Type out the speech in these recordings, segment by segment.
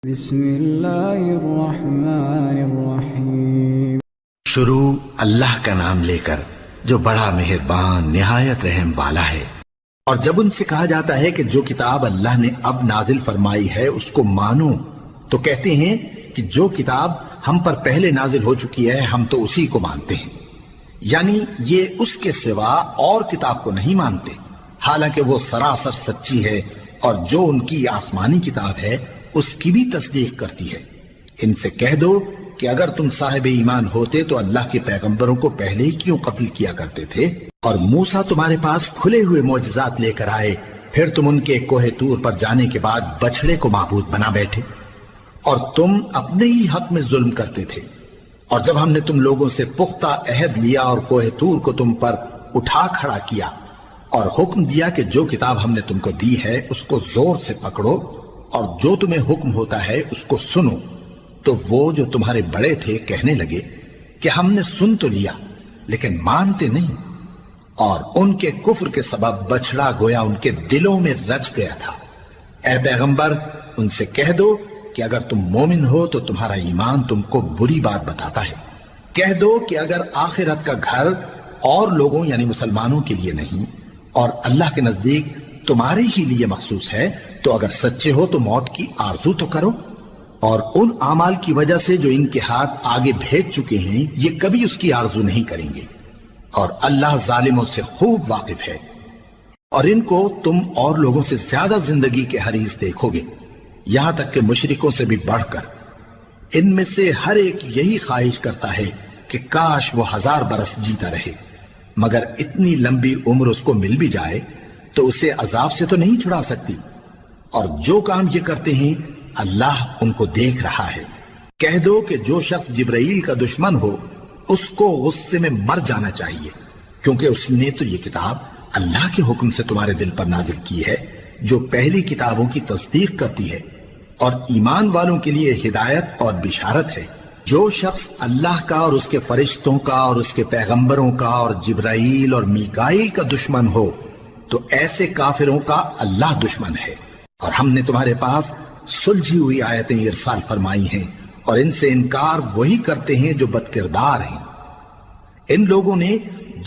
بسم اللہ الرحمن الرحیم۔ شروع اللہ کا نام لے کر جو بڑا مہربان نہایت رحم والا ہے۔ اور جب ان سے کہا جاتا ہے کہ جو کتاب اللہ نے اب نازل فرمائی ہے اس کو مانو، تو کہتے ہیں کہ جو کتاب ہم پر پہلے نازل ہو چکی ہے ہم تو اسی کو مانتے ہیں، یعنی یہ اس کے سوا اور کتاب کو نہیں مانتے، حالانکہ وہ سراسر سچی ہے اور جو ان کی آسمانی کتاب ہے اس کی بھی تصدیق کرتی ہے۔ ان سے کہہ دو کہ اگر تم صاحب ایمان ہوتے تو اللہ کے پیغمبروں کو پہلے ہی کیوں قتل کیا کرتے تھے؟ اور موسیٰ تمہارے پاس کھلے ہوئے معجزات لے کر آئے، پھر تم ان کے کوہ طور پر جانے کے بعد بچڑے کو معبود بنا بیٹھے، اور تم اپنے ہی حق میں ظلم کرتے تھے۔ اور جب ہم نے تم لوگوں سے پختہ عہد لیا اور کوہ طور کو تم پر اٹھا کھڑا کیا اور حکم دیا کہ جو کتاب ہم نے تم کو دی ہے اس کو زور سے پکڑو اور جو تمہیں حکم ہوتا ہے اس کو سنو، تو وہ جو تمہارے بڑے تھے کہنے لگے کہ ہم نے سن تو لیا لیکن مانتے نہیں، اور ان کے کفر کے سبب بچڑا گویا ان کے دلوں میں رچ گیا تھا۔ اے پیغمبر ان سے کہہ دو کہ اگر تم مومن ہو تو تمہارا ایمان تم کو بری بات بتاتا ہے۔ کہہ دو کہ اگر آخرت کا گھر اور لوگوں یعنی مسلمانوں کے لیے نہیں اور اللہ کے نزدیک تمہارے ہی لیے مخصوص ہے تو اگر سچے ہو تو موت کی آرزو تو کرو، اور ان اعمال کی وجہ سے جو ان کے ہاتھ آگے بھیج چکے ہیں یہ کبھی اس کی آرزو نہیں کریں گے، اور اللہ ظالموں سے خوب واقف ہے۔ اور ان کو تم اور لوگوں سے زیادہ زندگی کے حریص دیکھو گے، یہاں تک کہ مشرکوں سے بھی بڑھ کر۔ ان میں سے ہر ایک یہی خواہش کرتا ہے کہ کاش وہ 1000 برس جیتا رہے، مگر اتنی لمبی عمر اس کو مل بھی جائے تو اسے عذاب سے تو نہیں چھڑا سکتی، اور جو کام یہ کرتے ہیں اللہ ان کو دیکھ رہا ہے۔ کہہ دو کہ جو شخص جبرائیل کا دشمن ہو اس کو غصے میں مر جانا چاہیے، کیونکہ اس نے تو یہ کتاب اللہ کے حکم سے تمہارے دل پر نازل کی ہے جو پہلی کتابوں کی تصدیق کرتی ہے، اور ایمان والوں کے لیے ہدایت اور بشارت ہے۔ جو شخص اللہ کا اور اس کے فرشتوں کا اور اس کے پیغمبروں کا اور جبرائیل اور میکائیل کا دشمن ہو تو ایسے کافروں کا اللہ دشمن ہے۔ اور ہم نے تمہارے پاس سلجھی ہوئی آیتیں ارسال فرمائی ہیں، اور ان سے انکار وہی کرتے ہیں جو بد کردار ہیں۔ ان لوگوں نے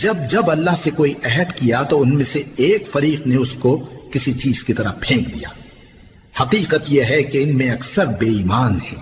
جب اللہ سے کوئی عہد کیا تو ان میں سے ایک فریق نے اس کو کسی چیز کی طرح پھینک دیا۔ حقیقت یہ ہے کہ ان میں اکثر بے ایمان ہیں۔